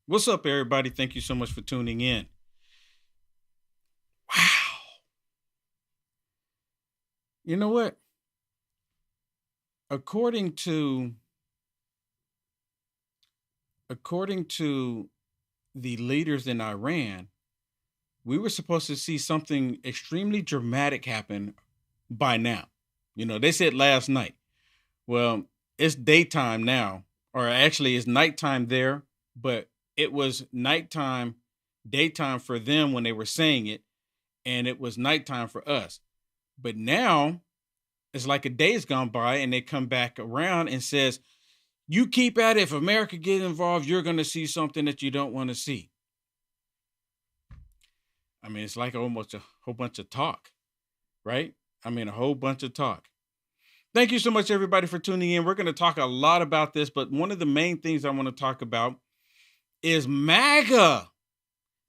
What's up, everybody? Thank you so much for tuning in. Wow. You know what? According to according to the leaders in Iran, we were supposed to see something extremely dramatic happen by now. They said last night. Well, it's daytime now, or actually it's nighttime there, but it was nighttime, daytime for them when they were saying it, and it was nighttime for us. But now it's like a day's gone by and they come back around and says, you keep at it. If America gets involved, you're going to see something that you don't want to see. I mean, it's like almost a whole bunch of talk, right? I mean, a whole bunch of talk. Thank you so much, everybody, for tuning in. We're going to talk a lot about this, but one of the main things I want to talk about is MAGA.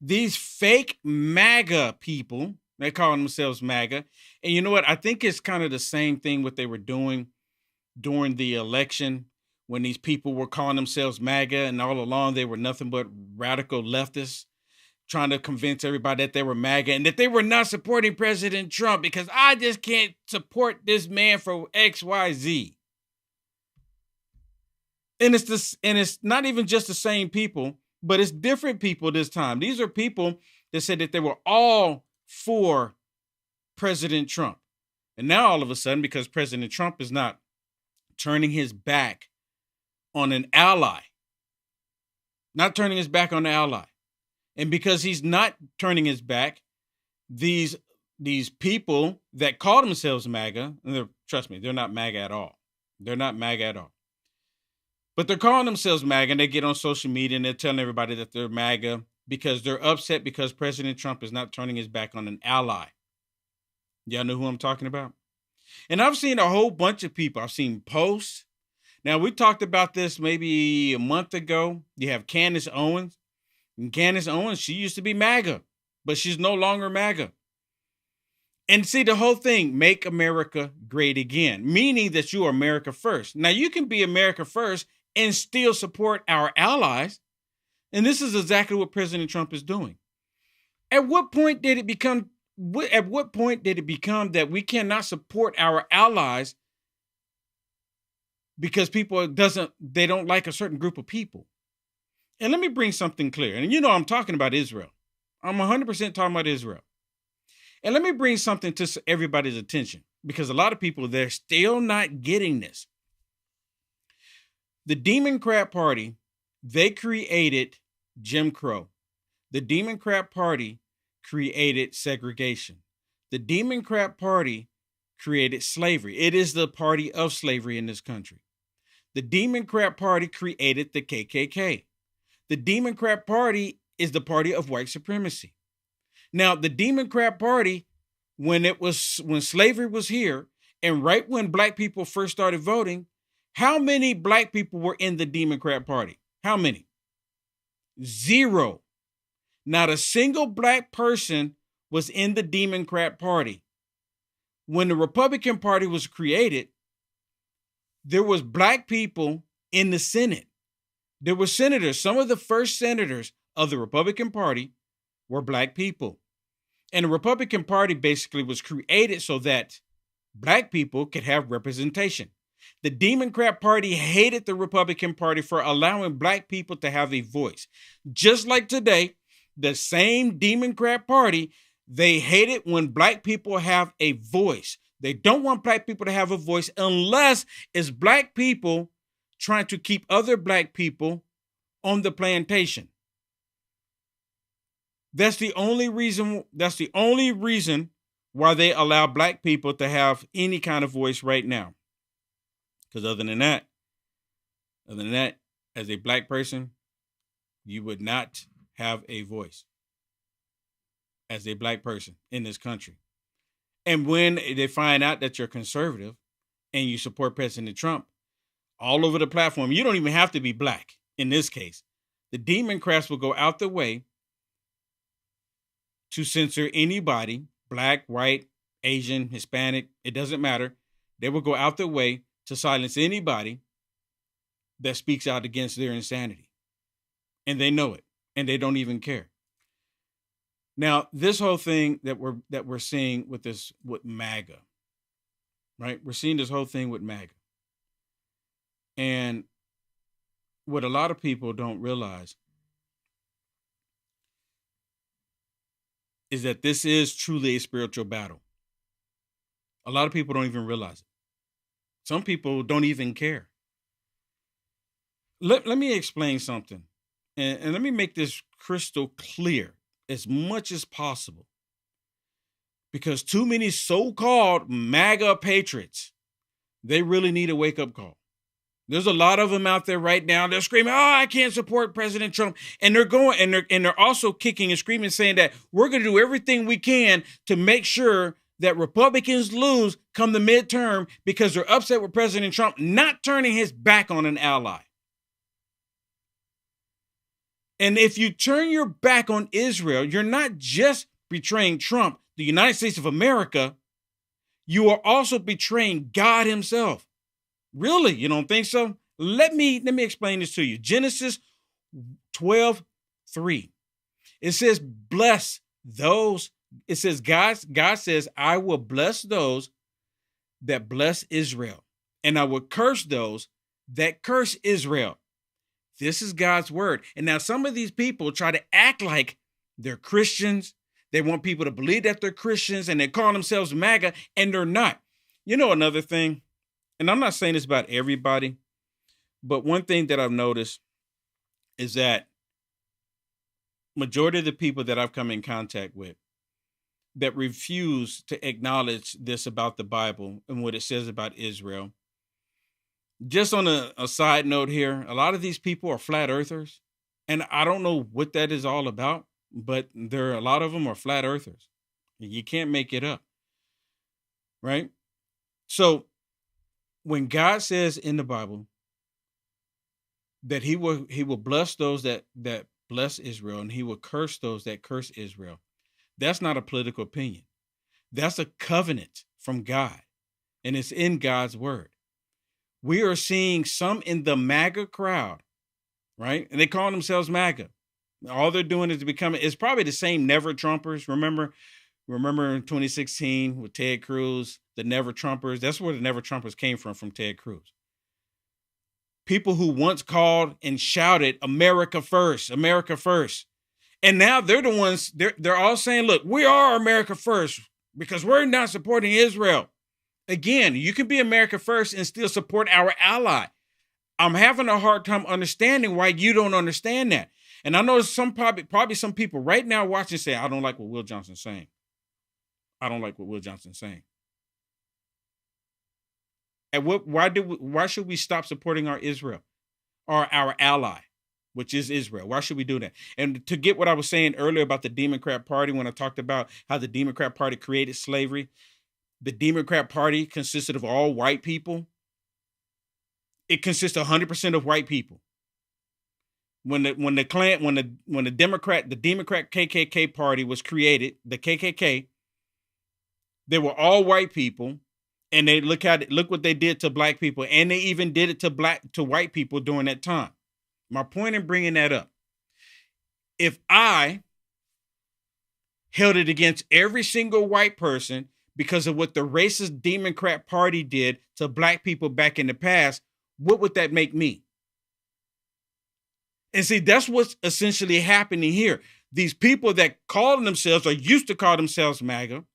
These fake MAGA people, they call themselves MAGA. And you know what? I think it's kind of the same thing what they were doing during the election when these people were calling themselves MAGA, and all along they were nothing but radical leftists trying to convince everybody that they were MAGA and that they were not supporting President Trump because I just can't support this man for XYZ. And it's not even just the same people, but it's different people this time. These are people that said that they were all for President Trump. And now all of a sudden, because President Trump is not turning his back on an ally, not turning his back on the ally. And because he's not turning his back, these people that call themselves MAGA, and trust me, they're not MAGA at all. They're not MAGA at all. But they're calling themselves MAGA, and they get on social media and they're telling everybody that they're MAGA because they're upset because President Trump is not turning his back on an ally. Y'all know who I'm talking about? And I've seen a whole bunch of people. I've seen posts. Now, we talked about this maybe a month ago. You have Candace Owens. And Candace Owens, she used to be MAGA, but she's no longer MAGA. And see, the whole thing, make America great again, meaning that you are America first. Now, you can be America first and still support our allies. And this is exactly what President Trump is doing. At what point did it become that we cannot support our allies because they don't like a certain group of people? And let me bring something clear. And I'm talking about Israel. I'm 100% talking about Israel. And let me bring something to everybody's attention because a lot of people, they're still not getting this. The Democrat Party, they created Jim Crow. The Democrat Party created segregation. The Democrat Party created slavery. It is the party of slavery in this country. The Democrat Party created the KKK. The Democrat Party is the party of white supremacy. Now, the Democrat Party, when slavery was here, and right when black people first started voting, how many black people were in the Democrat Party? How many? Zero. Not a single black person was in the Democrat Party. When the Republican Party was created, there was black people in the Senate. There were senators. Some of the first senators of the Republican Party were black people. And the Republican Party basically was created so that black people could have representation. The Democrat Party hated the Republican Party for allowing black people to have a voice. Just like today, the same Democrat Party, they hate it when black people have a voice. They don't want black people to have a voice unless it's black people trying to keep other black people on the plantation. That's the only reason why they allow black people to have any kind of voice right now. Because other than that, as a black person, you would not have a voice as a black person in this country. And when they find out that you're conservative and you support President Trump, all over the platform, you don't even have to be black in this case. The Democrats will go out the way to censor anybody, black, white, Asian, Hispanic, it doesn't matter. They will go out their way to silence anybody that speaks out against their insanity. And they know it. and they don't even care. Now, this whole thing that we're seeing with MAGA, right? We're seeing this whole thing with MAGA. And what a lot of people don't realize is that this is truly a spiritual battle. A lot of people don't even realize it. Some people don't even care. Let me explain something. And let me make this crystal clear as much as possible. Because too many so-called MAGA patriots, they really need a wake-up call. There's a lot of them out there right now. They're screaming, "Oh, I can't support President Trump." And they're also kicking and screaming, saying that we're going to do everything we can to make sure that Republicans lose come the midterm because they're upset with President Trump not turning his back on an ally. And if you turn your back on Israel, you're not just betraying Trump, the United States of America, you are also betraying God himself. Really? You don't think so? Let me explain this to you. Genesis 12:3. It says, bless those. It says, God says, I will bless those that bless Israel, and I will curse those that curse Israel. This is God's word. And now some of these people try to act like they're Christians. They want people to believe that they're Christians, and they call themselves MAGA, and they're not. You know, another thing, and I'm not saying this about everybody, but one thing that I've noticed is that majority of the people that I've come in contact with that refuse to acknowledge this about the Bible and what it says about Israel. Just on a side note here, a lot of these people are flat earthers, and I don't know what that is all about, but a lot of them are flat earthers. You can't make it up, right? So when God says in the Bible that he will bless those that bless Israel, and he will curse those that curse Israel, that's not a political opinion. That's a covenant from God, and it's in God's word. We are seeing some in the MAGA crowd, right? And they call themselves MAGA. All they're doing is it's probably the same Never Trumpers. Remember in 2016 with Ted Cruz, the Never Trumpers. That's where the Never Trumpers came from Ted Cruz. People who once called and shouted, America first, America first. And now they're the ones, they're all saying, look, we are America first because we're not supporting Israel. Again, you can be America first and still support our ally. I'm having a hard time understanding why you don't understand that. And I know probably some people right now watching say, I don't like what Will Johnson's saying. I don't like what Will Johnson's saying. And why should we stop supporting our Israel or our ally, which is Israel? Why should we do that? And to get what I was saying earlier about the Democrat Party, when I talked about how the Democrat Party created slavery, the Democrat Party consisted of all white people. It consists of 100% of white people. When the Democrat KKK party was created, the KKK, they were all white people, and they look what they did to black people, and they even did it to white people during that time. My point in bringing that up, if I held it against every single white person because of what the racist Democrat Party did to black people back in the past, what would that make me? And see, that's what's essentially happening here. These people that call themselves or used to call themselves MAGA,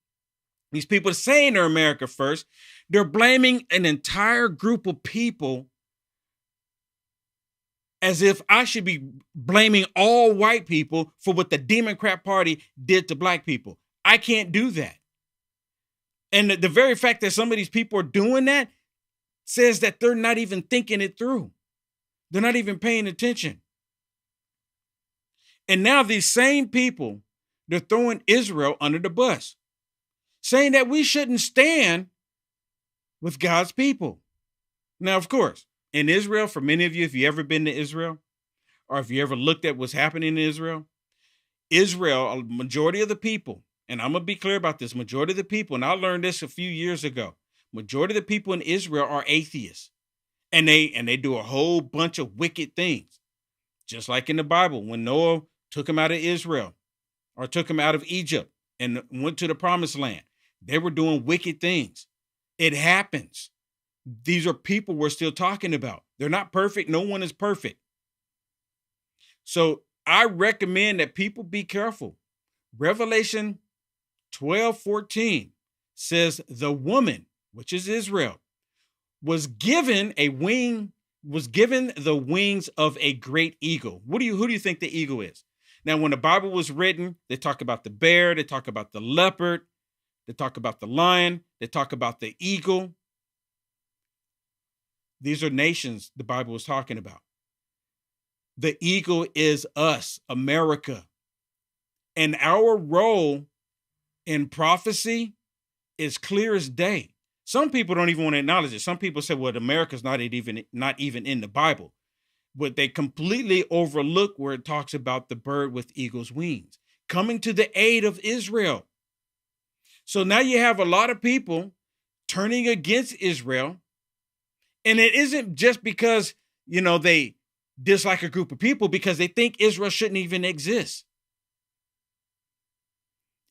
these people saying they're America first, they're blaming an entire group of people as if I should be blaming all white people for what the Democrat Party did to black people. I can't do that. And the very fact that some of these people are doing that says that they're not even thinking it through. They're not even paying attention. And now these same people, they're throwing Israel under the bus, saying that we shouldn't stand with God's people. Now, of course, in Israel, for many of you, if you've ever been to Israel, or if you ever looked at what's happening in Israel, a majority of the people, and I'm going to be clear about this, majority of the people, and I learned this a few years ago, majority of the people in Israel are atheists, and they do a whole bunch of wicked things. Just like in the Bible, when Noah took them out of Israel or took them out of Egypt and went to the promised land. They were doing wicked things. It happens. These are people we're still talking about. They're not perfect. No one is perfect. So I recommend that people be careful. Revelation 12:14 says the woman, which is Israel, was given the wings of a great eagle. Who do you think the eagle is? Now, when the Bible was written, they talk about the bear, they talk about the leopard, they talk about the lion, they talk about the eagle. These are nations the Bible was talking about. The eagle is us, America. And our role in prophecy is clear as day. Some people don't even want to acknowledge it. Some people say, well, America's not even in the Bible. But they completely overlook where it talks about the bird with eagle's wings coming to the aid of Israel. So now you have a lot of people turning against Israel. And it isn't just because, they dislike a group of people, because they think Israel shouldn't even exist.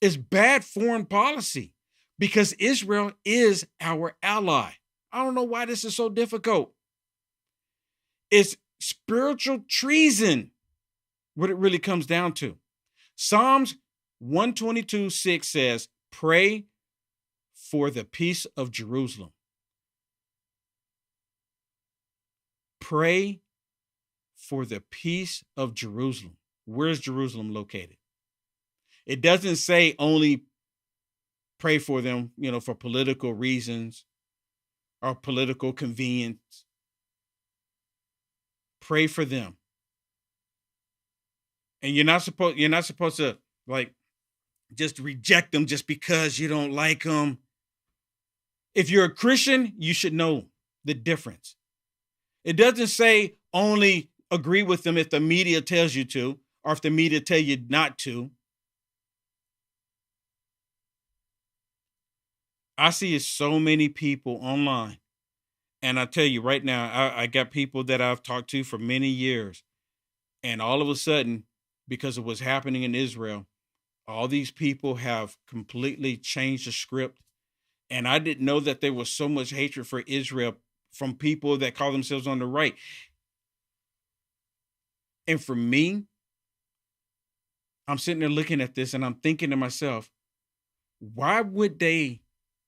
It's bad foreign policy because Israel is our ally. I don't know why this is so difficult. It's spiritual treason, what it really comes down to. Psalms 122:6 says, pray for the peace of Jerusalem. Pray for the peace of Jerusalem. Where's Jerusalem located? It doesn't say only pray for them, for political reasons or political convenience. Pray for them. And you're not supposed to just reject them just because you don't like them. If you're a Christian, you should know the difference. It doesn't say only agree with them if the media tells you to, or if the media tell you not to. I see so many people online. And I tell you right now, I got people that I've talked to for many years. And all of a sudden, because of what's happening in Israel, all these people have completely changed the script. And I didn't know that there was so much hatred for Israel from people that call themselves on the right. And for me, I'm sitting there looking at this and I'm thinking to myself, why would they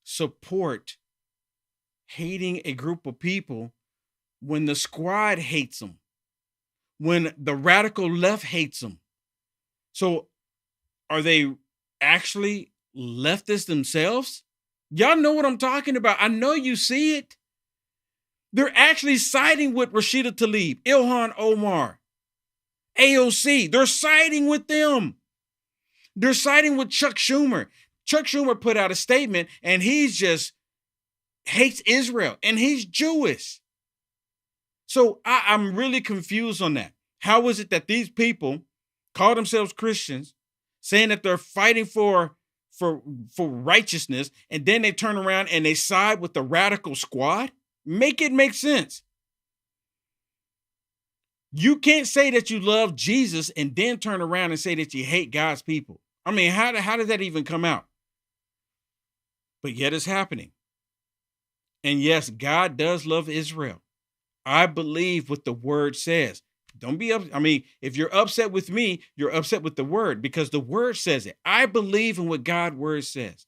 support hating a group of people when the squad hates them, when the radical left hates them? So are they actually leftists themselves? Y'all know what I'm talking about. I know you see it. They're actually siding with Rashida Tlaib, Ilhan Omar, AOC. They're siding with them. They're siding with Chuck Schumer. Chuck Schumer put out a statement and he's just hates Israel and he's Jewish. So I'm really confused on that. How is it that these people call themselves Christians, saying that they're fighting for righteousness, and then they turn around and they side with the radical squad? Make it make sense. You can't say that you love Jesus and then turn around and say that you hate God's people. I mean, how did that even come out? But yet it's happening. And yes, God does love Israel. I believe what the word says. Don't be up. I mean, if you're upset with me, you're upset with the word because the word says it. I believe in what God's word says.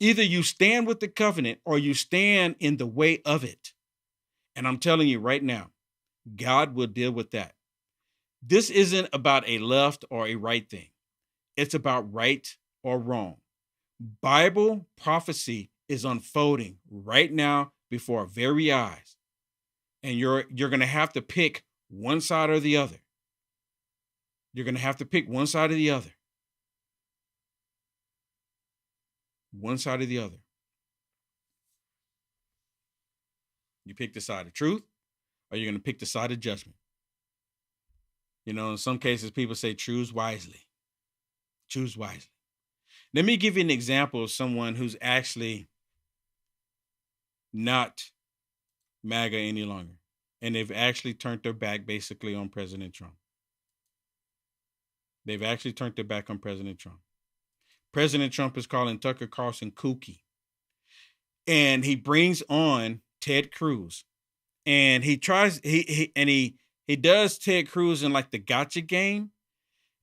Either you stand with the covenant or you stand in the way of it. And I'm telling you right now, God will deal with that. This isn't about a left or a right thing. It's about right or wrong. Bible prophecy is unfolding right now before our very eyes. And you're going to have to pick one side or the other. You're going to have to pick one side or the other. One side or the other. You pick the side of truth, or you're going to pick the side of judgment. In some cases, people say choose wisely. Choose wisely. Let me give you an example of someone who's actually not MAGA any longer. And they've actually turned their back basically on President Trump. They've actually turned their back on President Trump. President Trump is calling Tucker Carlson kooky. And he brings on Ted Cruz. And he does Ted Cruz in like the gotcha game.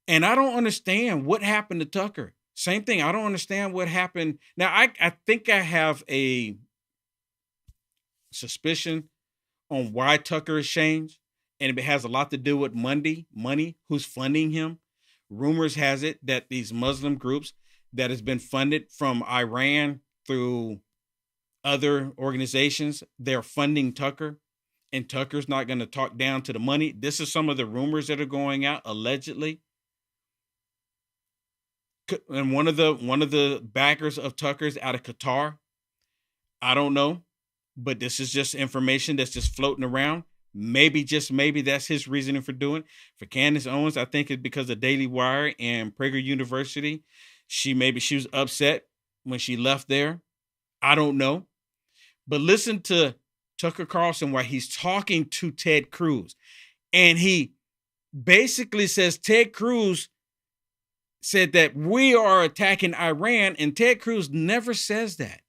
And I don't understand what happened to Tucker. Same thing. I don't understand what happened. Now, I think I have a suspicion on why Tucker has changed. And it has a lot to do with money, who's funding him. Rumors has it that these Muslim groups that has been funded from Iran through other organizations, they're funding Tucker. And Tucker's not going to talk down to the money. This is some of the rumors that are going out, allegedly. And one of the backers of Tucker's out of Qatar. I don't know, but this is just information that's just floating around. Maybe, just maybe, that's his reasoning for doing it. For Candace Owens, I think it's because of Daily Wire and Prager University. She was upset when she left there. I don't know. But listen to Tucker Carlson while he's talking to Ted Cruz. And he basically says Ted Cruz said that we are attacking Iran, and Ted Cruz never says that.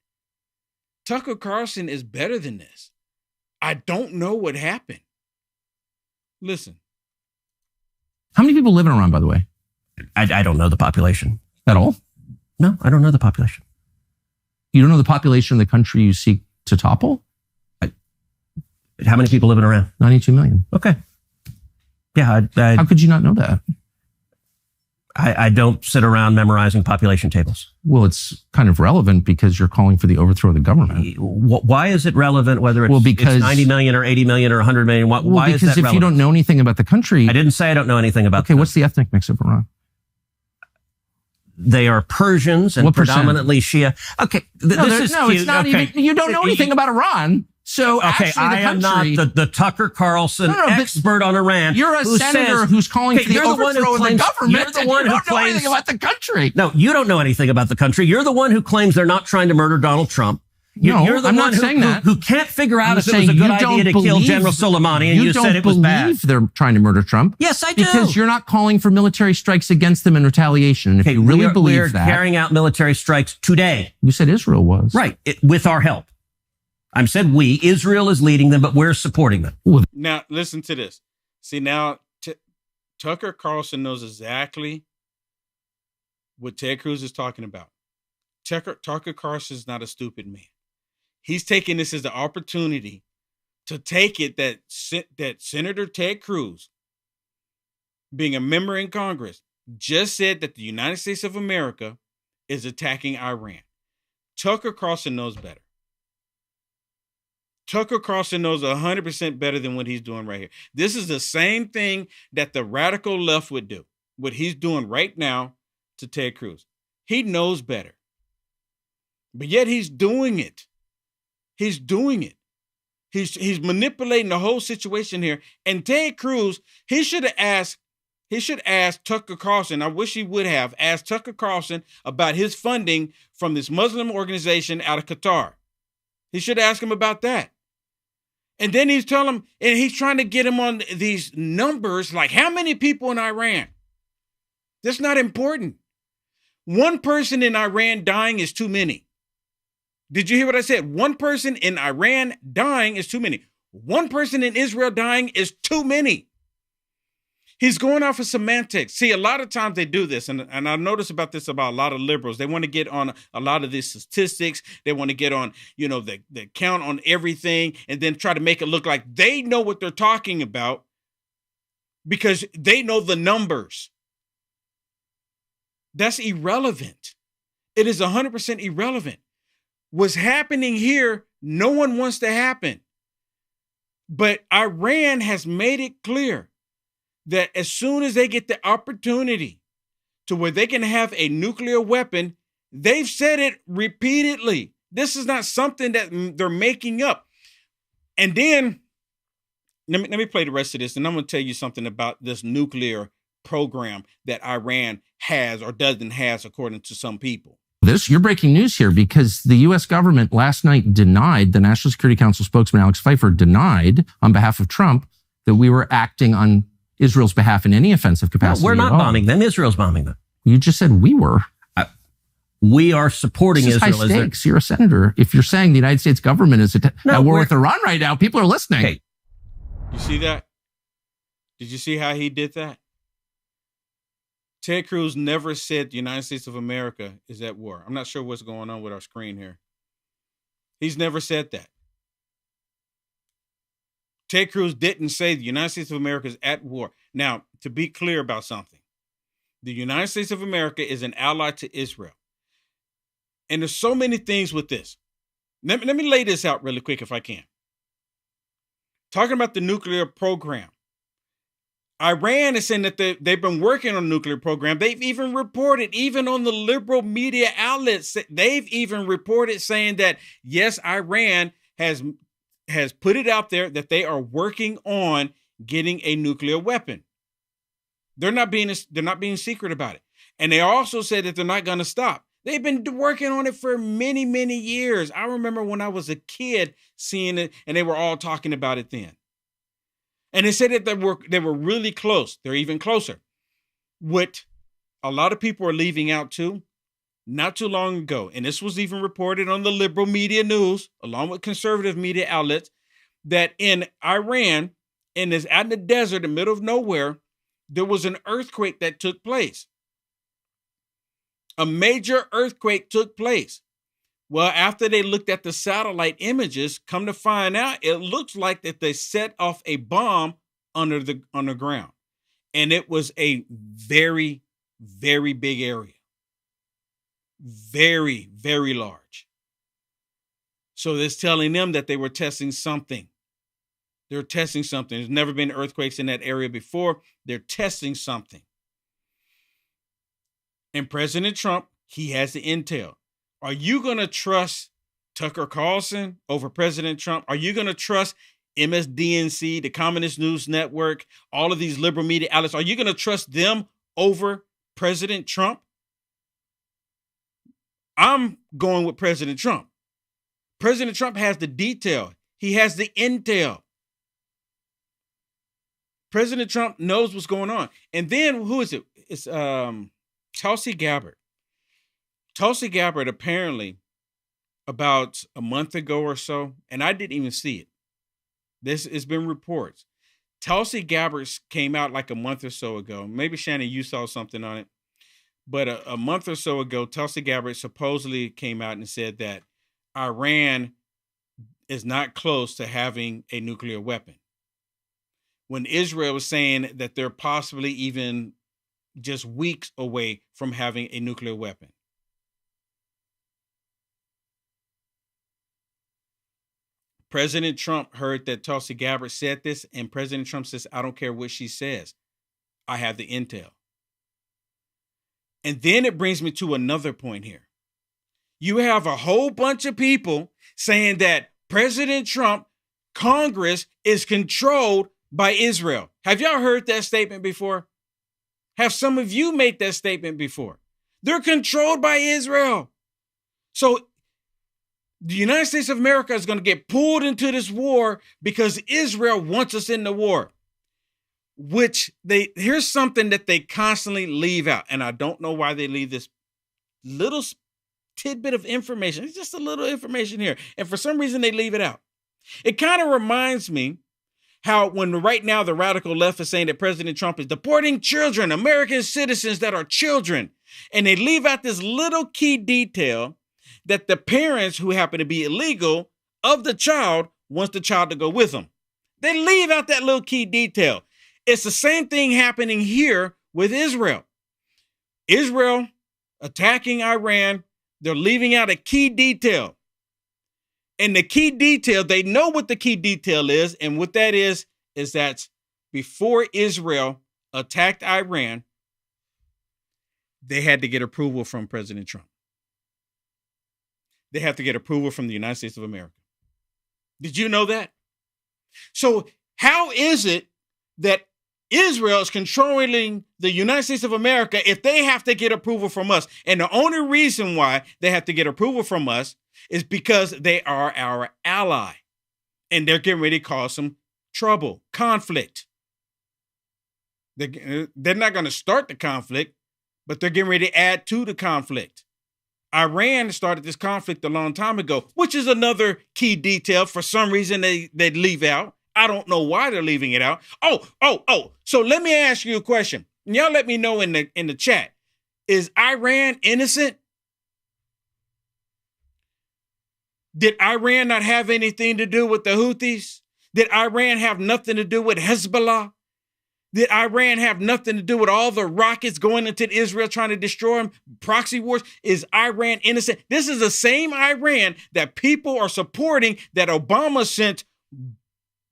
Tucker Carlson is better than this. I don't know what happened. Listen. How many people live in Iran, by the way? I don't know the population. At all? No, I don't know the population. You don't know the population of the country you seek to topple? How many people live in Iran? 92 million. Okay. Yeah. How could you not know that? I don't sit around memorizing population tables. Well, it's kind of relevant because you're calling for the overthrow of the government. Why is it relevant whether it's 90 million or 80 million or 100 million? Why is that relevant? Because if you don't know anything about the country... I didn't say I don't know anything about Okay, what's the ethnic mix of Iran? They are Persians and predominantly Shia. Okay, it's not even... You don't know anything about Iran. So okay, I am not the Tucker Carlson expert on Iran. You're a senator who's calling for the overthrow of the government. You're the one who claims anything about the country. No, you don't know anything about the country. You're the one who claims they're not trying to murder Donald Trump. You're the one who can't figure out if it was a good idea to kill General Soleimani, and you said it was bad. You don't believe they're trying to murder Trump. Yes, I do. Because you're not calling for military strikes against them in retaliation. And if you really believe that... We're carrying out military strikes today. You said Israel was. Right, with our help. I said we. Israel is leading them, but we're supporting them. Now, listen to this. See, now, Tucker Carlson knows exactly what Ted Cruz is talking about. Tucker Carlson is not a stupid man. He's taking this as the opportunity to take it that Senator Ted Cruz, being a member in Congress, just said that the United States of America is attacking Iran. Tucker Carlson knows better. Tucker Carlson knows 100% better than what he's doing right here. This is the same thing that the radical left would do, what he's doing right now to Ted Cruz. He knows better. But yet he's doing it. He's doing it. He's manipulating the whole situation here. And Ted Cruz, he should ask Tucker Carlson, I wish he would have asked Tucker Carlson about his funding from this Muslim organization out of Qatar. He should ask him about that. And then he's telling him, and he's trying to get him on these numbers, like how many people in Iran? That's not important. One person in Iran dying is too many. Did you hear what I said? One person in Iran dying is too many. One person in Israel dying is too many. He's going off of semantics. See, a lot of times they do this, and I notice about this about a lot of liberals. They want to get on a lot of these statistics. They want to get on, the count on everything, and then try to make it look like they know what they're talking about because they know the numbers. That's irrelevant. It is 100% irrelevant. What's happening here, no one wants to happen. But Iran has made it clear that as soon as they get the opportunity to where they can have a nuclear weapon, they've said it repeatedly. This is not something that they're making up. And then let me play the rest of this, and I'm going to tell you something about this nuclear program that Iran has or doesn't have, according to some people. You're breaking news here because the U.S. government last night denied, the National Security Council spokesman Alex Pfeiffer denied on behalf of Trump that we were acting on Israel's behalf in any offensive capacity. No, we're not bombing them. Israel's bombing them. You just said we were. We are supporting Israel. High stakes. You're a senator. If you're saying the United States government is at war with Iran right now, people are listening. Hey. You see that? Did you see how he did that? Ted Cruz never said the United States of America is at war. I'm not sure what's going on with our screen here. He's never said that. Ted Cruz didn't say the United States of America is at war. Now, to be clear about something, the United States of America is an ally to Israel. And there's so many things with this. Let me lay this out really quick if I can. Talking about the nuclear program. Iran is saying that they've been working on a nuclear program. They've even reported, even on the liberal media outlets, they've even reported saying that, yes, Iran has put it out there that they are working on getting a nuclear weapon. They're not being secret about it. And they also said that they're not going to stop. They've been working on it for many, many years. I remember when I was a kid seeing it, and they were all talking about it then. And they said that they were really close. They're even closer. What a lot of people are leaving out too, not too long ago, and this was even reported on the liberal media news, along with conservative media outlets, that in Iran, out in the desert, in the middle of nowhere, there was an earthquake that took place. A major earthquake took place. Well, after they looked at the satellite images, come to find out, it looks like that they set off a bomb underground. And it was a very, very big area. Very, very large. So it's telling them that they were testing something. They're testing something. There's never been earthquakes in that area before. They're testing something. And President Trump, he has the intel. Are you going to trust Tucker Carlson over President Trump? Are you going to trust MSDNC, the Communist News Network, all of these liberal media outlets? Are you going to trust them over President Trump? I'm going with President Trump. President Trump has the detail. He has the intel. President Trump knows what's going on. And then who is it? It's Tulsi Gabbard. Tulsi Gabbard apparently about a month ago or so, and I didn't even see it. This has been reports. Tulsi Gabbard came out like a month or so ago. Maybe Shannon, you saw something on it. But a month or so ago, Tulsi Gabbard supposedly came out and said that Iran is not close to having a nuclear weapon. When Israel was saying that they're possibly even just weeks away from having a nuclear weapon. President Trump heard that Tulsi Gabbard said this, and President Trump says, I don't care what she says. I have the intel. And then it brings me to another point here. You have a whole bunch of people saying that President Trump, Congress is controlled by Israel. Have y'all heard that statement before? Have some of you made that statement before? They're controlled by Israel. So the United States of America is going to get pulled into this war because Israel wants us in the war. Here's something that they constantly leave out. And I don't know why they leave this little tidbit of information. It's just a little information here. And for some reason, they leave it out. It kind of reminds me how when right now the radical left is saying that President Trump is deporting children, American citizens that are children. And they leave out this little key detail that the parents who happen to be illegal of the child wants the child to go with them. They leave out that little key detail. It's the same thing happening here with Israel. Israel attacking Iran. They're leaving out a key detail. And the key detail, they know what the key detail is. And what that is that before Israel attacked Iran, they had to get approval from President Trump. They have to get approval from the United States of America. Did you know that? So how is it that Israel is controlling the United States of America if they have to get approval from us? And the only reason why they have to get approval from us is because they are our ally. And they're getting ready to cause some trouble, conflict. They're not going to start the conflict, but they're getting ready to add to the conflict. Iran started this conflict a long time ago, which is another key detail. For some reason, they leave out. I don't know why they're leaving it out. Oh. So let me ask you a question. Y'all let me know in the chat. Is Iran innocent? Did Iran not have anything to do with the Houthis? Did Iran have nothing to do with Hezbollah? Did Iran have nothing to do with all the rockets going into Israel trying to destroy them? Proxy wars? Is Iran innocent? This is the same Iran that people are supporting, that Obama sent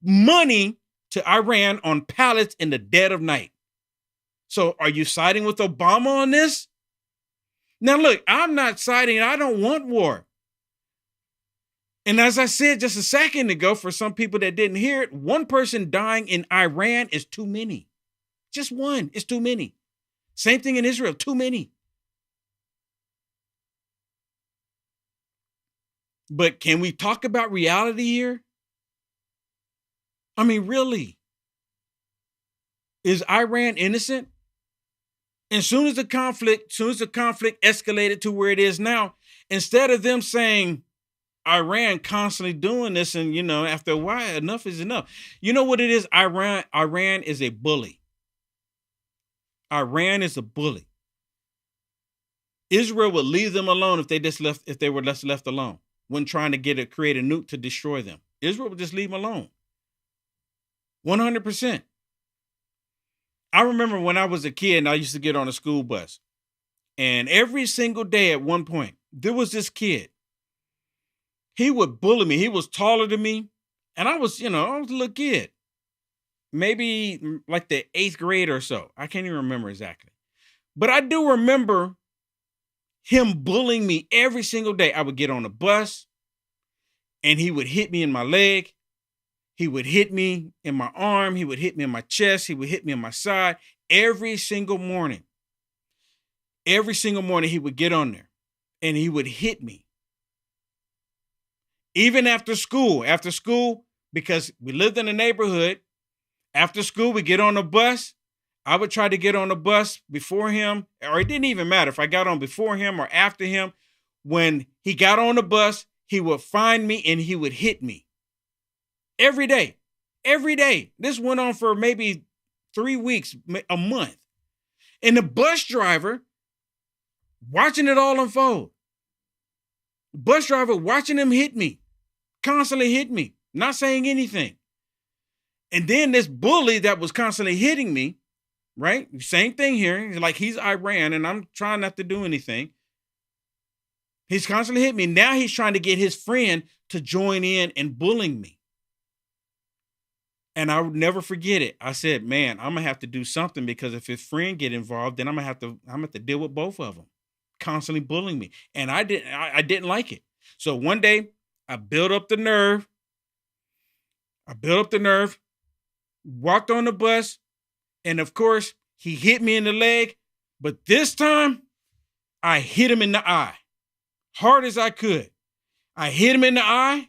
money to Iran on pallets in the dead of night. So are you siding with Obama on this? Now, look, I'm not siding. I don't want war. And as I said just a second ago, for some people that didn't hear it, one person dying in Iran is too many. Just one is too many. Same thing in Israel, too many. But can we talk about reality here? I mean, really? Is Iran innocent? And soon as the conflict escalated to where it is now, instead of them saying Iran constantly doing this, and after a while, enough is enough. You know what it is? Iran is a bully. Iran is a bully. Israel would leave them alone if they were left alone when trying to create a nuke to destroy them. Israel would just leave them alone. 100%. I remember when I was a kid and I used to get on a school bus, and every single day at one point, there was this kid. He would bully me. He was taller than me. And I was a little kid, maybe like the 8th grade or so. I can't even remember exactly. But I do remember him bullying me every single day. I would get on a bus and he would hit me in my leg. He would hit me in my arm. He would hit me in my chest. He would hit me on my side every single morning. Every single morning he would get on there and he would hit me. Even after school, because we lived in a neighborhood, after school, we get on a bus. I would try to get on the bus before him, or it didn't even matter if I got on before him or after him. When he got on the bus, he would find me and he would hit me. Every day. This went on for maybe 3 weeks, a month. And the bus driver, watching it all unfold. Bus driver watching him hit me, constantly hit me, not saying anything. And then this bully that was constantly hitting me, right? Same thing here. Like he's Iran and I'm trying not to do anything. He's constantly hitting me. Now he's trying to get his friend to join in and bullying me. And I would never forget it. I said, man, I'm going to have to do something, because if his friend get involved, then I'm going to have to deal with both of them constantly bullying me. And I didn't like it. So one day I built up the nerve. Walked on the bus. And of course, he hit me in the leg. But this time I hit him in the eye, hard as I could. I hit him in the eye.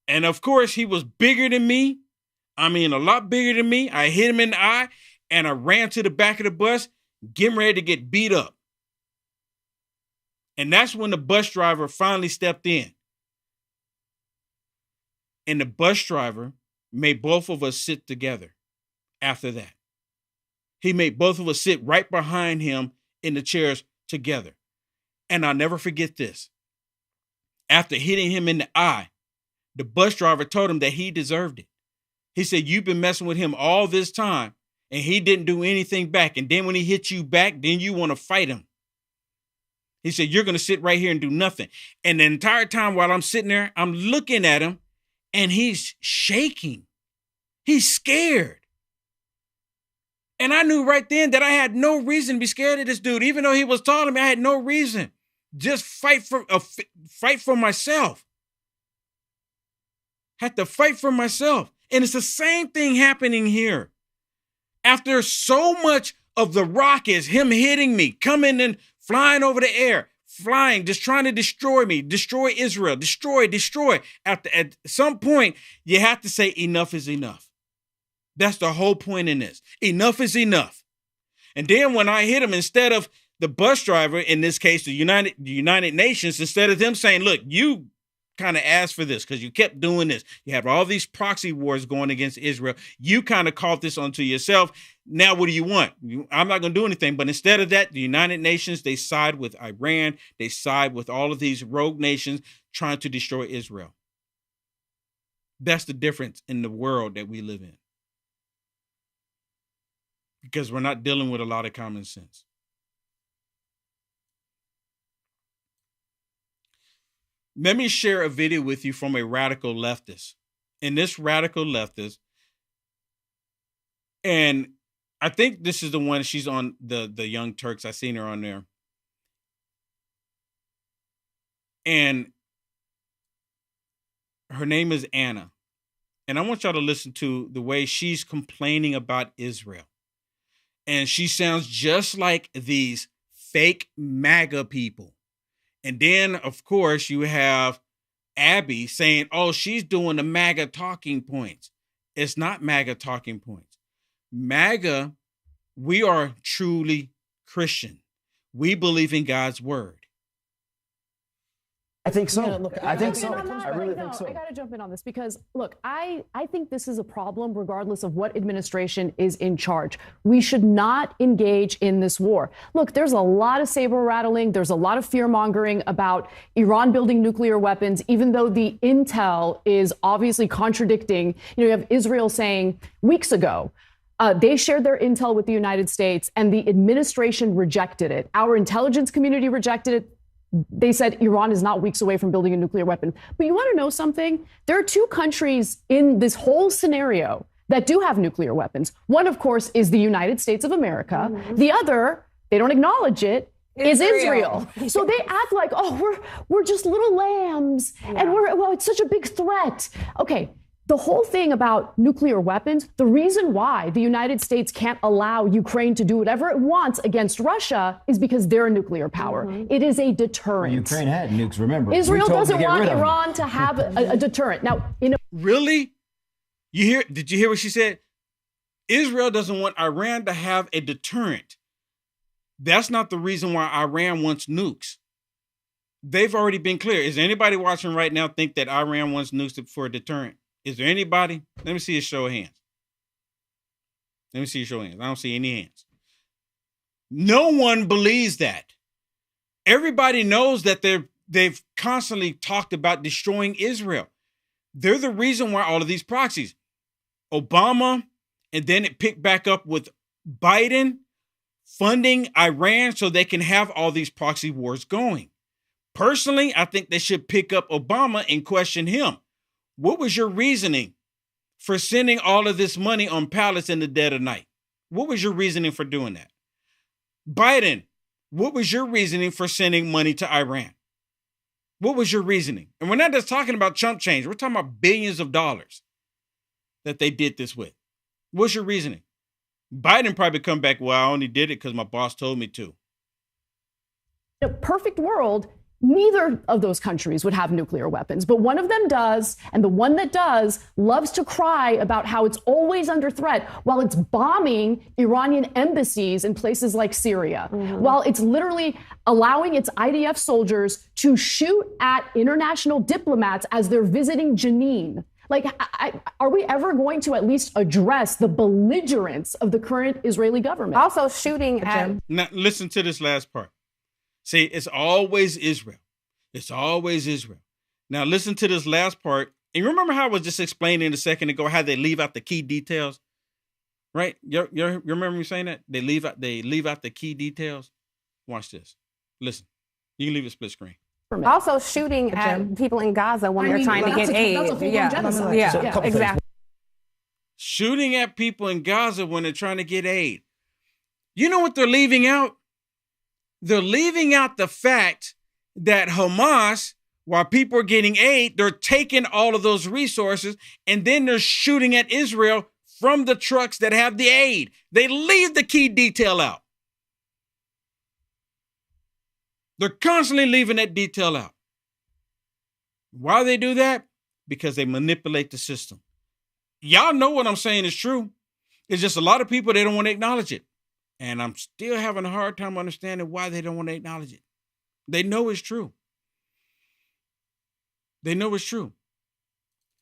And of course, he was bigger than me. I mean, a lot bigger than me. I hit him in the eye and I ran to the back of the bus, getting ready to get beat up. And that's when the bus driver finally stepped in. And the bus driver made both of us sit together after that. He made both of us sit right behind him in the chairs together. And I'll never forget this. After hitting him in the eye, the bus driver told him that he deserved it. He said, you've been messing with him all this time and he didn't do anything back. And then when he hits you back, then you want to fight him. He said, you're going to sit right here and do nothing. And the entire time while I'm sitting there, I'm looking at him and he's shaking. He's scared. And I knew right then that I had no reason to be scared of this dude. Even though he was taller than me, I had no reason. Just fight for myself. Had to fight for myself. And it's the same thing happening here. After so much of the rockets, him hitting me, coming and flying over the air, flying, just trying to destroy me, destroy Israel, destroy. At some point, you have to say enough is enough. That's the whole point in this. Enough is enough. And then when I hit them, instead of the bus driver, in this case, the United Nations, instead of them saying, look, you kind of asked for this because you kept doing this. You have all these proxy wars going against Israel. You kind of caught this onto yourself. Now, what do you want? I'm not going to do anything. But instead of that, the United Nations, they side with Iran. They side with all of these rogue nations trying to destroy Israel. That's the difference in the world that we live in. Because we're not dealing with a lot of common sense. Let me share a video with you from a radical leftist. And this radical leftist, and I think this is the one, she's on the Young Turks. I seen her on there. And her name is Anna. And I want y'all to listen to the way she's complaining about Israel. And she sounds just like these fake MAGA people. And then, of course, you have Abby saying, oh, she's doing the MAGA talking points. It's not MAGA talking points. MAGA, we are truly Christian. We believe in God's word. I think so. Yeah, look, I think so. I really think so. I got to jump in on this because, look, I think this is a problem regardless of what administration is in charge. We should not engage in this war. Look, there's a lot of saber rattling. There's a lot of fear mongering about Iran building nuclear weapons, even though the intel is obviously contradicting. You have Israel saying weeks ago, they shared their intel with the United States and the administration rejected it. Our intelligence community rejected it. They said Iran is not weeks away from building a nuclear weapon. But you want to know something? There are two countries in this whole scenario that do have nuclear weapons. One, of course, is the United States of America. Mm-hmm. The other, they don't acknowledge it, is Israel. So they act like, oh, we're just little lambs, and it's such a big threat. Okay. The whole thing about nuclear weapons, the reason why the United States can't allow Ukraine to do whatever it wants against Russia is because they're a nuclear power. Mm-hmm. It is a deterrent. Well, Ukraine had nukes, remember. Israel doesn't want Iran to have a deterrent. Now, Really? Did you hear what she said? Israel doesn't want Iran to have a deterrent. That's not the reason why Iran wants nukes. They've already been clear. Is anybody watching right now think that Iran wants nukes for a deterrent? Is there anybody? Let me see a show of hands. Let me see a show of hands. I don't see any hands. No one believes that. Everybody knows that they've constantly talked about destroying Israel. They're the reason why all of these proxies. Obama, and then it picked back up with Biden funding Iran so they can have all these proxy wars going. Personally, I think they should pick up Obama and question him. What was your reasoning for sending all of this money on pallets in the dead of night? What was your reasoning for doing that? Biden, what was your reasoning for sending money to Iran? What was your reasoning? And we're not just talking about chump change. We're talking about billions of dollars that they did this with. What's your reasoning? Biden probably come back, well, I only did it because my boss told me to. In a perfect world, neither of those countries would have nuclear weapons, but one of them does, and the one that does loves to cry about how it's always under threat while it's bombing Iranian embassies in places like Syria, while it's literally allowing its IDF soldiers to shoot at international diplomats as they're visiting Jenin. Like, are we ever going to at least address the belligerence of the current Israeli government? Also shooting at... Now, listen to this last part. See, it's always Israel. It's always Israel. Now, listen to this last part. And you remember how I was just explaining a second ago how they leave out the key details? Right? You remember me saying that? They leave out the key details. Watch this. Listen. You can leave it split screen. Also shooting at people in Gaza when they're trying to get aid. Yeah, exactly. Shooting at people in Gaza when they're trying to get aid. You know what they're leaving out? They're leaving out the fact that Hamas, while people are getting aid, they're taking all of those resources and then they're shooting at Israel from the trucks that have the aid. They leave the key detail out. They're constantly leaving that detail out. Why do they do that? Because they manipulate the system. Y'all know what I'm saying is true. It's just a lot of people, they don't want to acknowledge it. And I'm still having a hard time understanding why they don't want to acknowledge it. They know it's true. They know it's true.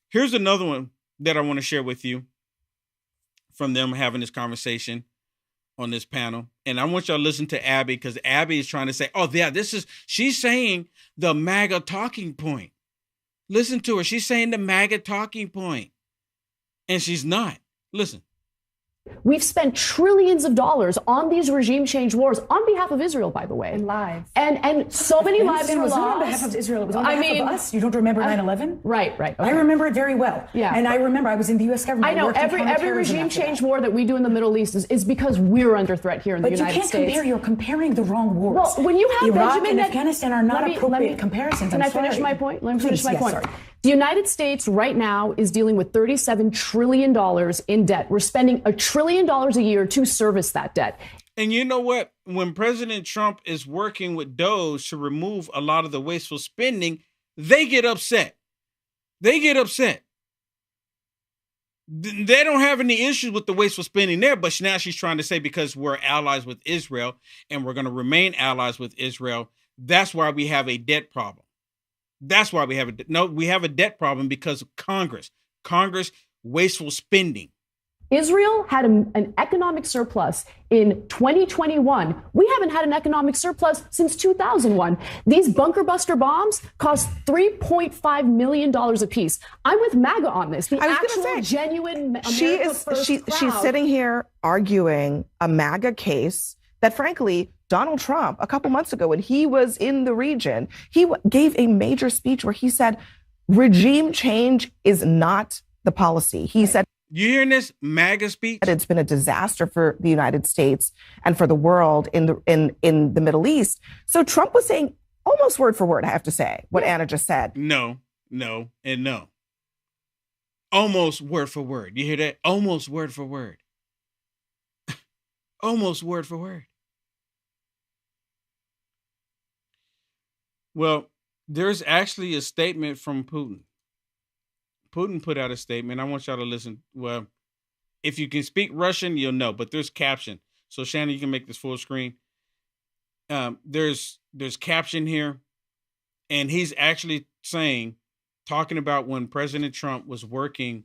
Here's another one that I want to share with you from them having this conversation on this panel. And I want y'all to listen to Abby, because Abby is trying to say, oh, yeah, she's saying the MAGA talking point. Listen to her. She's saying the MAGA talking point. And she's not. Listen. We've spent trillions of dollars on these regime change wars on behalf of Israel, by the way. And lives. And so many lives were lost. It was not on behalf of Israel. It was on behalf of us. You don't remember 9/11? Right. Okay. I remember it very well. Yeah. And I remember I was in the U.S. government. I know every regime change war that we do in the Middle East is because we're under threat here in the United States. But you can't compare. You're comparing the wrong wars. Well, when you have Iraq and Afghanistan are not appropriate comparisons. Can I finish my point? Let me finish my point. The United States right now is dealing with $37 trillion in debt. We're spending $1 trillion a year to service that debt. And you know what? When President Trump is working with Doge to remove a lot of the wasteful spending, they get upset. They get upset. They don't have any issues with the wasteful spending there, but now she's trying to say because we're allies with Israel and we're going to remain allies with Israel, that's why we have a debt problem. That's why we have we have a debt problem because of Congress wasteful spending. Israel had an economic surplus in 2021. We haven't had an economic surplus since 2001. These bunker buster bombs cost $3.5 million a piece. I'm with MAGA on this. The actual genuine America First She's sitting here arguing a MAGA case that, frankly, Donald Trump, a couple months ago when he was in the region, he gave a major speech where he said regime change is not the policy. He said, you hearing this MAGA speech? It's been a disaster for the United States and for the world in the Middle East. So Trump was saying almost word for word, I have to say, what Anna just said. No. Almost word for word. You hear that? Almost word for word. Almost word for word. Well, there's actually a statement from Putin. Putin put out a statement. I want y'all to listen. Well, if you can speak Russian, you'll know, but there's caption. So Shannon, you can make this full screen. There's caption here. And he's actually talking about when President Trump was working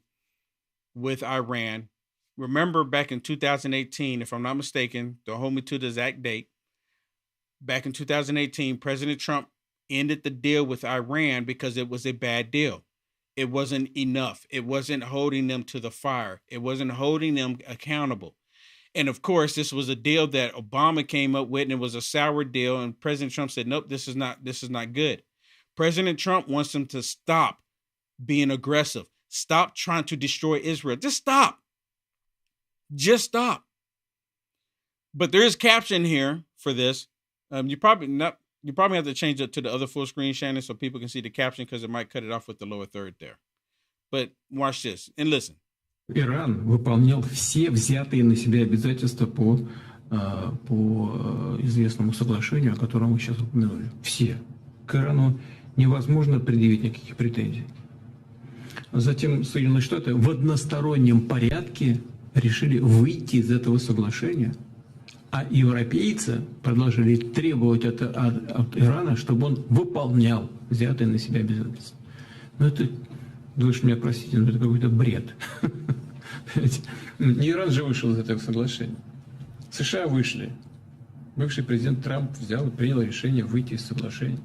with Iran. Remember back in 2018, if I'm not mistaken, don't hold me to the exact date. Back in 2018, President Trump ended the deal with Iran because it was a bad deal. It wasn't enough. It wasn't holding them to the fire. It wasn't holding them accountable. And of course, this was a deal that Obama came up with, and it was a sour deal. And President Trump said, nope, this is not good. President Trump wants them to stop being aggressive. Stop trying to destroy Israel. Just stop. Just stop. But there is caption here for this. You probably have to change it to the other full screen, Shannon, so people can see the caption, because it might cut it off with the lower third there. But watch this and listen. Иран выполнял все взятые на себя обязательства по известному соглашению, о котором мы сейчас упомянули. Все. К Ирану невозможно предъявить никаких претензий. Затем Соединенные Штаты в одностороннем порядке решили выйти из этого соглашения, а европейцы продолжили требовать от Ирана, чтобы он выполнял взятые на себя обязательства. Ну это, вы уж меня простите, но это какой-то бред. Не Иран же вышел из этого соглашения. США вышли. Бывший президент Трамп взял и принял решение выйти из соглашения.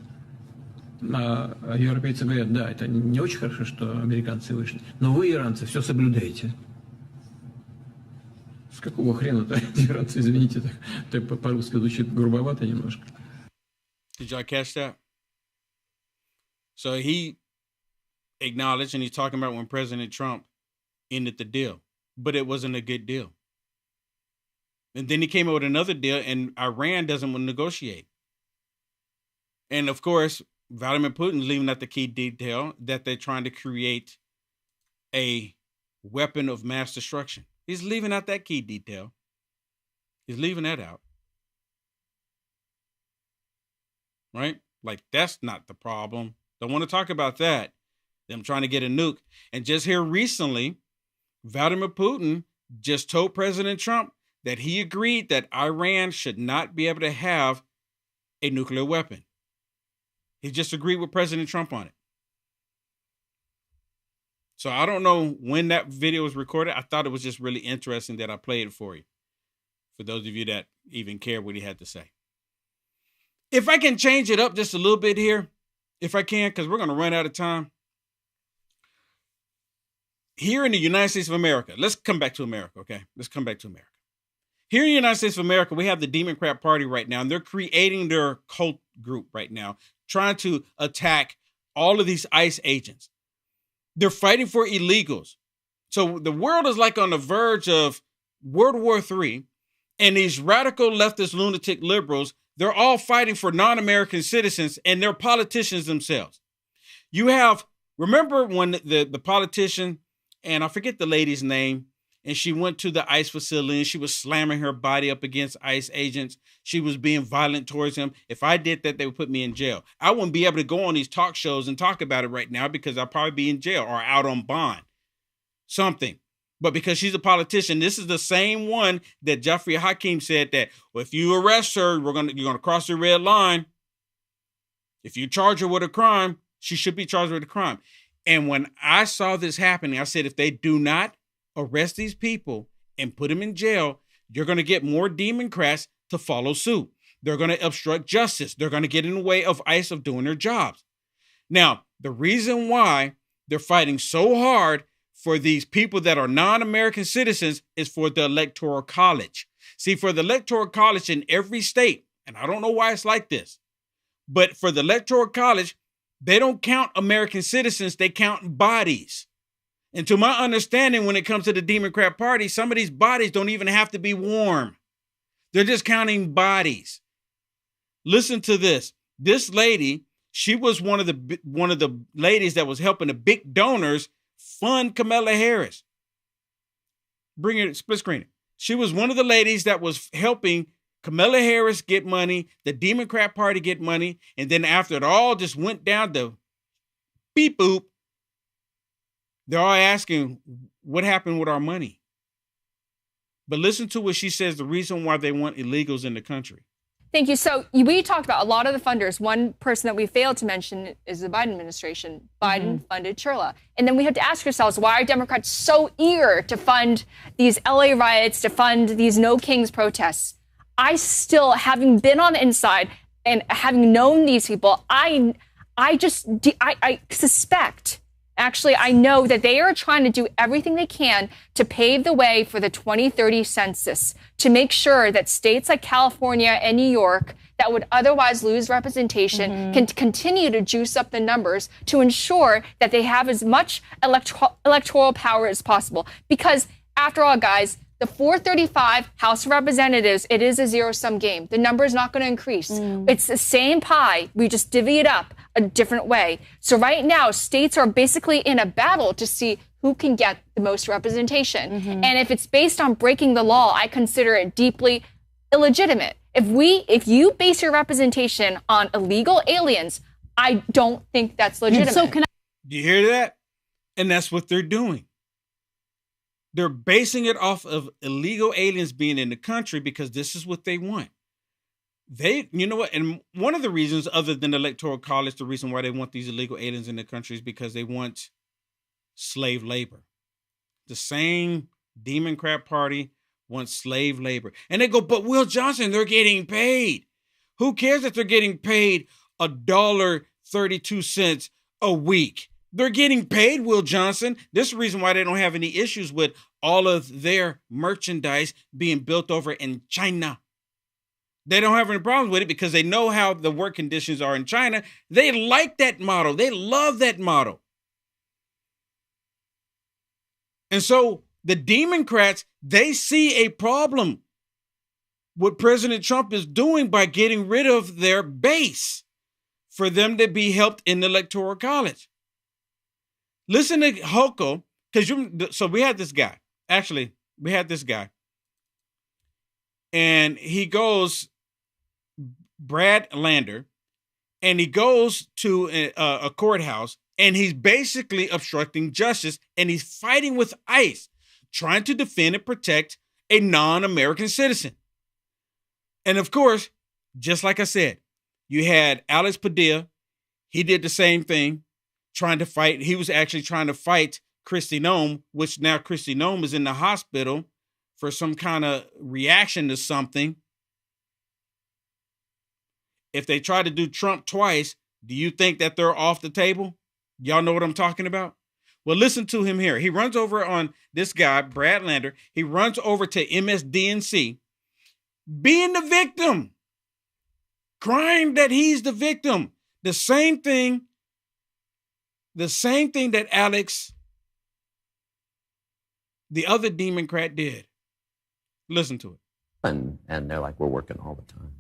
А европейцы говорят, да, это не очень хорошо, что американцы вышли, но вы, иранцы, все соблюдаете. С какого хрена-то иранцы, извините, так по-русски звучит грубовато немножко. Did y'all catch that? So he acknowledged, and he's talking about when President Trump ended the deal, but it wasn't a good deal. And then he came up with another deal, and Iran doesn't want to negotiate. And of course, Vladimir Putin's leaving out the key detail that they're trying to create a weapon of mass destruction. He's leaving out that key detail. He's leaving that out. Right? Like, that's not the problem. Don't want to talk about that. Them trying to get a nuke. And just here recently, Vladimir Putin just told President Trump that he agreed that Iran should not be able to have a nuclear weapon. He just agreed with President Trump on it. So I don't know when that video was recorded. I thought it was just really interesting that I played it for you. For those of you that even care what he had to say. If I can change it up just a little bit here, if I can, because we're going to run out of time. Here in the United States of America, let's come back to America, okay? Let's come back to America. Here in the United States of America, we have the Democrat Party right now, and they're creating their cult group right now, trying to attack all of these ICE agents. They're fighting for illegals. So the world is like on the verge of World War III, and these radical leftist lunatic liberals, they're all fighting for non-American citizens, and they're politicians themselves. You have, remember when the politician, and I forget the lady's name, and she went to the ICE facility and she was slamming her body up against ICE agents. She was being violent towards him. If I did that, they would put me in jail. I wouldn't be able to go on these talk shows and talk about it right now because I'd probably be in jail or out on bond. Something. But because she's a politician, this is the same one that Jeffrey Hakeem said that, well, if you arrest her, you're gonna cross the red line. If you charge her with a crime, she should be charged with a crime. And when I saw this happening, I said, if they do not arrest these people and put them in jail, you're going to get more Democrats to follow suit. They're going to obstruct justice. They're going to get in the way of ICE of doing their jobs. Now, the reason why they're fighting so hard for these people that are non-American citizens is for the Electoral College. See, for the Electoral College in every state, and I don't know why it's like this, but for the Electoral College, they don't count American citizens, they count bodies. And to my understanding, when it comes to the Democrat Party, some of these bodies don't even have to be warm. They're just counting bodies. Listen to this. This lady, she was one of the ladies that was helping the big donors fund Kamala Harris. Bring it, split screen it. She was one of the ladies that was helping Kamala Harris get money, the Democrat Party get money, and then after it all just went down the beep boop, they're all asking, what happened with our money? But listen to what she says, the reason why they want illegals in the country. Thank you. So we talked about a lot of the funders. One person that we failed to mention is the Biden administration. Biden funded Chirla. And then we have to ask ourselves, why are Democrats so eager to fund these LA riots, to fund these No Kings protests? I still, having been on the inside and having known these people, I suspect, actually, I know that they are trying to do everything they can to pave the way for the 2030 census, to make sure that states like California and New York that would otherwise lose representation can continue to juice up the numbers to ensure that they have as much electoral power as possible. Because after all, guys, the 435 House of Representatives, it is a zero-sum game. The number is not going to increase. It's the same pie. We just divvy it up a different way. So right now, states are basically in a battle to see who can get the most representation. And if it's based on breaking the law, I consider it deeply illegitimate. If you base your representation on illegal aliens, I don't think that's legitimate. So do you hear that? And that's what they're doing. They're basing it off of illegal aliens being in the country because this is what they want. You know what? And one of the reasons, other than the Electoral College, the reason why they want these illegal aliens in the country is because they want slave labor. The same Democrat Party wants slave labor. And they go, but Will Johnson, they're getting paid. Who cares if they're getting paid $1.32 a week? They're getting paid, Will Johnson. This is the reason why they don't have any issues with all of their merchandise being built over in China. They don't have any problems with it because they know how the work conditions are in China. They like that model. They love that model. And so the Democrats, they see a problem what President Trump is doing by getting rid of their base for them to be helped in the Electoral College. Listen to Hochul, so we had this guy. Actually, we had this guy. And he goes, Brad Lander, and he goes to a courthouse, and he's basically obstructing justice, and he's fighting with ICE, trying to defend and protect a non-American citizen. And of course, just like I said, you had Alex Padilla. He did the same thing, trying to fight. He was actually trying to fight Kristi Noem, which now Kristi Noem is in the hospital for some kind of reaction to something. If they try to do Trump twice, do you think that they're off the table? Y'all know what I'm talking about? Well, listen to him here. He runs over on this guy, Brad Lander. He runs over to MSDNC, being the victim, crying that he's the victim. The same thing that Alex, the other Democrat, did. Listen to it. And they're like, we're working all the time.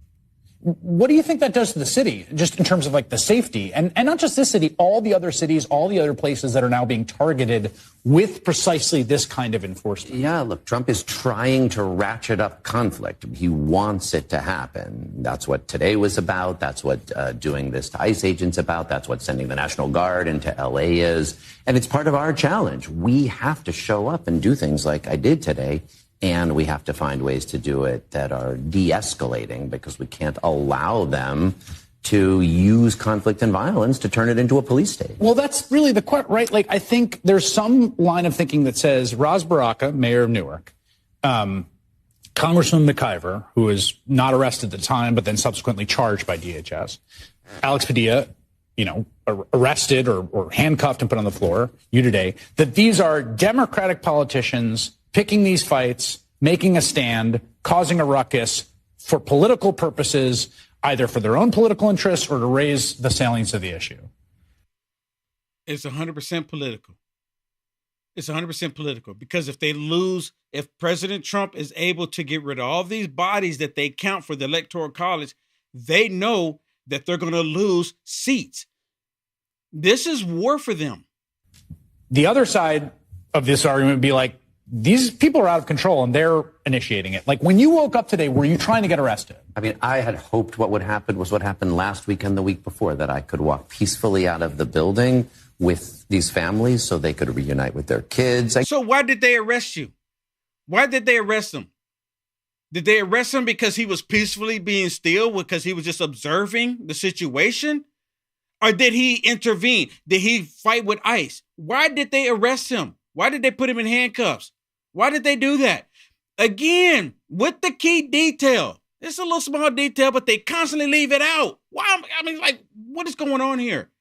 What do you think that does to the city, just in terms of like the safety? And not just this city, all the other cities, all the other places that are now being targeted with precisely this kind of enforcement? Yeah, look, Trump is trying to ratchet up conflict. He wants it to happen. That's what today was about. That's what doing this to ICE agents about. That's what sending the National Guard into L.A. is. And it's part of our challenge. We have to show up and do things like I did today. And we have to find ways to do it that are de-escalating, because we can't allow them to use conflict and violence to turn it into a police state. Well, that's really the question, right? Like, I think there's some line of thinking that says Ras Baraka, mayor of Newark, Congressman McIver, who was not arrested at the time, but then subsequently charged by DHS, Alex Padilla, arrested or handcuffed and put on the floor, you today, that these are Democratic politicians picking these fights, making a stand, causing a ruckus for political purposes, either for their own political interests or to raise the salience of the issue. It's 100% political. It's 100% political, because if they lose, if President Trump is able to get rid of all these bodies that they count for the Electoral College, they know that they're going to lose seats. This is war for them. The other side of this argument would be like, these people are out of control and they're initiating it. Like, when you woke up today, were you trying to get arrested? I mean, I had hoped what would happen was what happened last week and the week before, that I could walk peacefully out of the building with these families so they could reunite with their kids. So why did they arrest you? Why did they arrest him? Did they arrest him because he was peacefully being still, because he was just observing the situation? Or did he intervene? Did he fight with ICE? Why did they arrest him? Why did they put him in handcuffs? Why did they do that? Again, with the key detail. It's a little small detail, but they constantly leave it out. Why? I mean, like, what is going on here?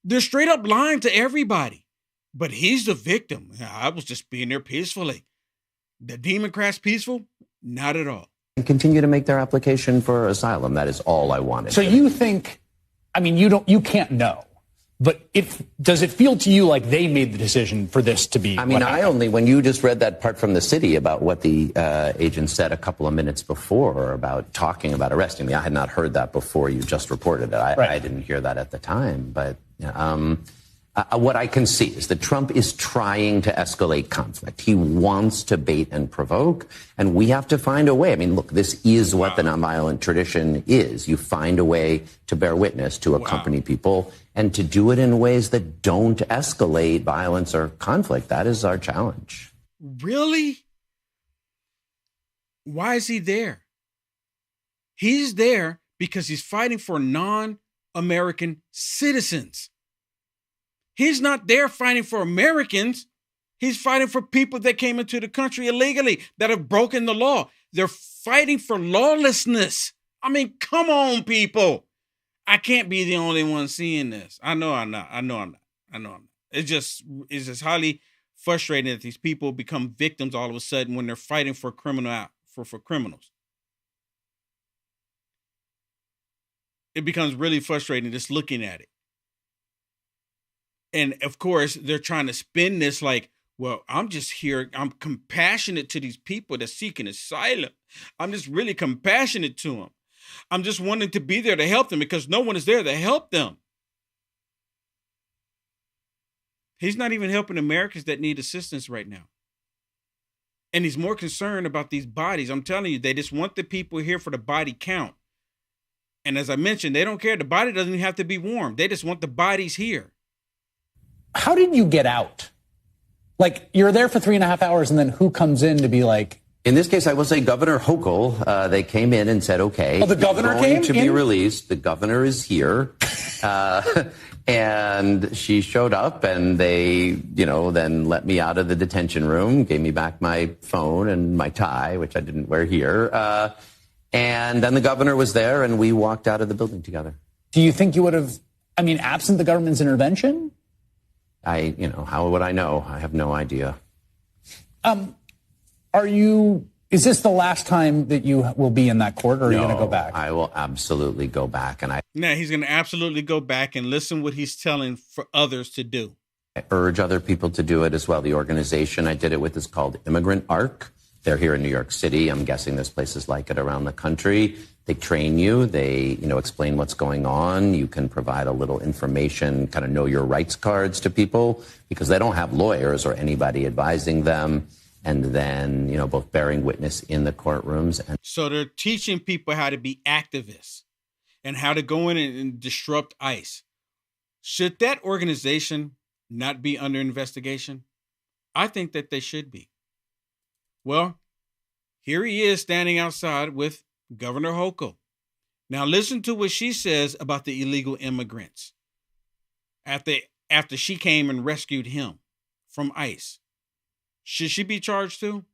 They're straight up lying to everybody. But he's the victim. I was just being there peacefully. The Democrats peaceful? Not at all. And continue to make their application for asylum. That is all I wanted. So you think, I mean, you can't know. But does it feel to you like they made the decision for this to be? I mean, when you just read that part from the city about what the agent said a couple of minutes before about talking about arresting me, I had not heard that before you just reported it. I didn't hear that at the time. But what I can see is that Trump is trying to escalate conflict. He wants to bait and provoke, and we have to find a way. I mean, look, this is what the nonviolent tradition is. You find a way to bear witness, to accompany people, and to do it in ways that don't escalate violence or conflict. That is our challenge. Really? Why is he there? He's there because he's fighting for non-American citizens. He's not there fighting for Americans. He's fighting for people that came into the country illegally, that have broken the law. They're fighting for lawlessness. I mean, come on, people. I can't be the only one seeing this. I know I'm not. It's just highly frustrating that these people become victims all of a sudden when they're fighting for criminals. It becomes really frustrating just looking at it. And of course, they're trying to spin this like, well, I'm just here. I'm compassionate to these people that's seeking asylum. I'm just really compassionate to them. I'm just wanting to be there to help them because no one is there to help them. He's not even helping Americans that need assistance right now. And he's more concerned about these bodies. I'm telling you, they just want the people here for the body count. And as I mentioned, they don't care. The body doesn't even have to be warm. They just want the bodies here. How did you get out? Like, you're there for 3.5 hours, and then who comes in to be like, In this case, I will say Governor Hochul, they came in and said, okay. Oh, the governor came to be released. The governor is here. And she showed up and they, then let me out of the detention room, gave me back my phone and my tie, which I didn't wear here. And then the governor was there and we walked out of the building together. Do you think you would have, absent the government's intervention? How would I know? I have no idea. Is this the last time that you will be in that court, or are you going to go back? I will absolutely go back. Now he's going to absolutely go back and listen what he's telling for others to do. I urge other people to do it as well. The organization I did it with is called Immigrant Arc. They're here in New York City. I'm guessing there's places like it around the country. They train you. They, explain what's going on. You can provide a little information, kind of know your rights cards to people because they don't have lawyers or anybody advising them. And then, both bearing witness in the courtrooms. So they're teaching people how to be activists and how to go in and disrupt ICE. Should that organization not be under investigation? I think that they should be. Well, here he is standing outside with Governor Hochul. Now listen to what she says about the illegal immigrants after she came and rescued him from ICE. Should she be charged too?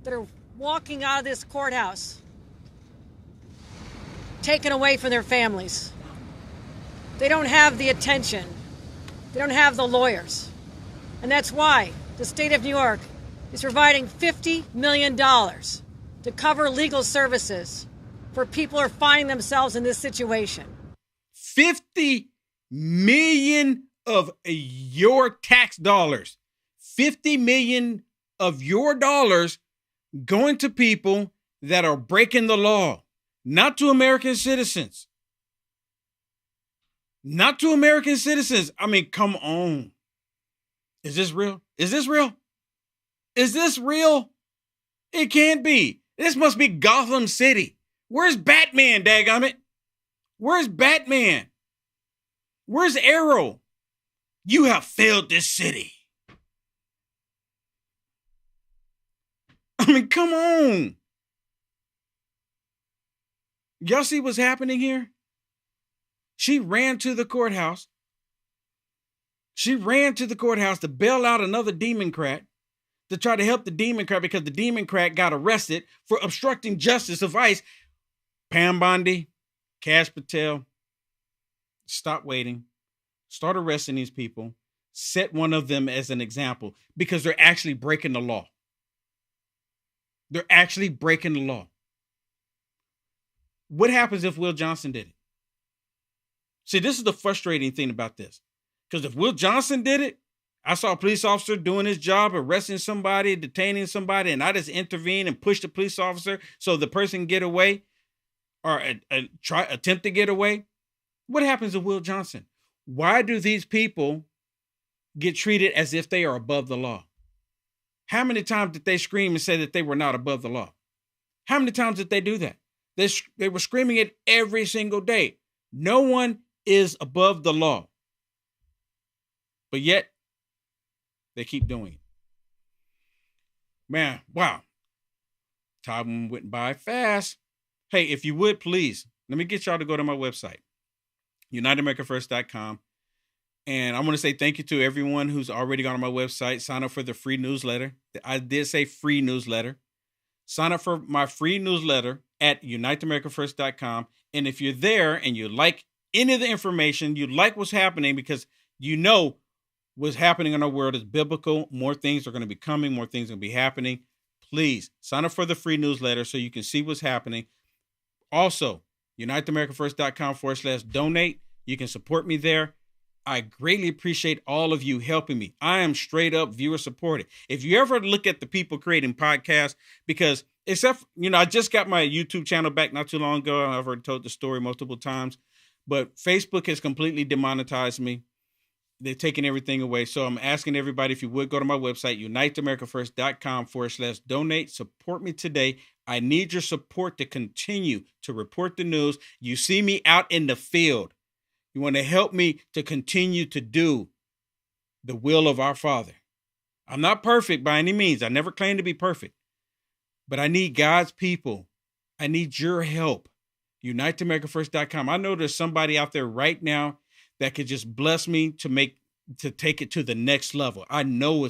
That are walking out of this courthouse, taken away from their families. They don't have the attention. They don't have the lawyers. And that's why the state of New York is providing $50 million to cover legal services for people who are finding themselves in this situation. 50 million of your tax dollars. 50 million of your dollars going to people that are breaking the law, not to American citizens. Not to American citizens. Come on. Is this real? Is this real? Is this real? It can't be. This must be Gotham City. Where's Batman, dadgummit? Where's Batman? Where's Arrow? You have failed this city. Come on. Y'all see what's happening here? She ran to the courthouse. She ran to the courthouse to bail out another Democrat, to try to help the Democrat because the Democrat got arrested for obstructing justice of ICE. Pam Bondi, Kash Patel, stop waiting. Start arresting these people. Set one of them as an example because they're actually breaking the law. They're actually breaking the law. What happens if Will Johnson did it? See, this is the frustrating thing about this. Because if Will Johnson did it, I saw a police officer doing his job, arresting somebody, detaining somebody, and I just intervened and pushed the police officer so the person can get away or attempt to get away. What happens to Will Johnson? Why do these people get treated as if they are above the law? How many times did they scream and say that they were not above the law? How many times did they do that? They were screaming it every single day. No one is above the law. But yet, they keep doing it. Man, wow. Time went by fast. Hey, if you would, please, let me get y'all to go to my website, UnitedAmericaFirst.com. And I want to say thank you to everyone who's already gone on my website. Sign up for the free newsletter. I did say free newsletter. Sign up for my free newsletter at UnitedAmericaFirst.com. And if you're there and you like any of the information, you like what's happening because you know what's happening in our world is biblical. More things are going to be coming. More things are going to be happening. Please sign up for the free newsletter so you can see what's happening. Also, UnitedAmericaFirst.com/donate. You can support me there. I greatly appreciate all of you helping me. I am straight up viewer supported. If you ever look at the people creating podcasts, because except, I just got my YouTube channel back not too long ago. I've already told the story multiple times, but Facebook has completely demonetized me. They're taking everything away. So I'm asking everybody, if you would go to my website, UnitedAmericaFirst.com/donate. Support me today. I need your support to continue to report the news. You see me out in the field. You want to help me to continue to do the will of our Father. I'm not perfect by any means. I never claim to be perfect, But I need God's people. I need your help. UniteAmericaFirst.com. I know there's somebody out there right now that could just bless me to take it to the next level. I know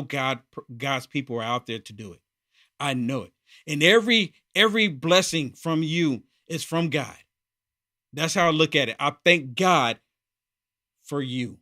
God's people are out there to do it. I know it. And every blessing from you is from God. That's how I look at it. I thank God for you.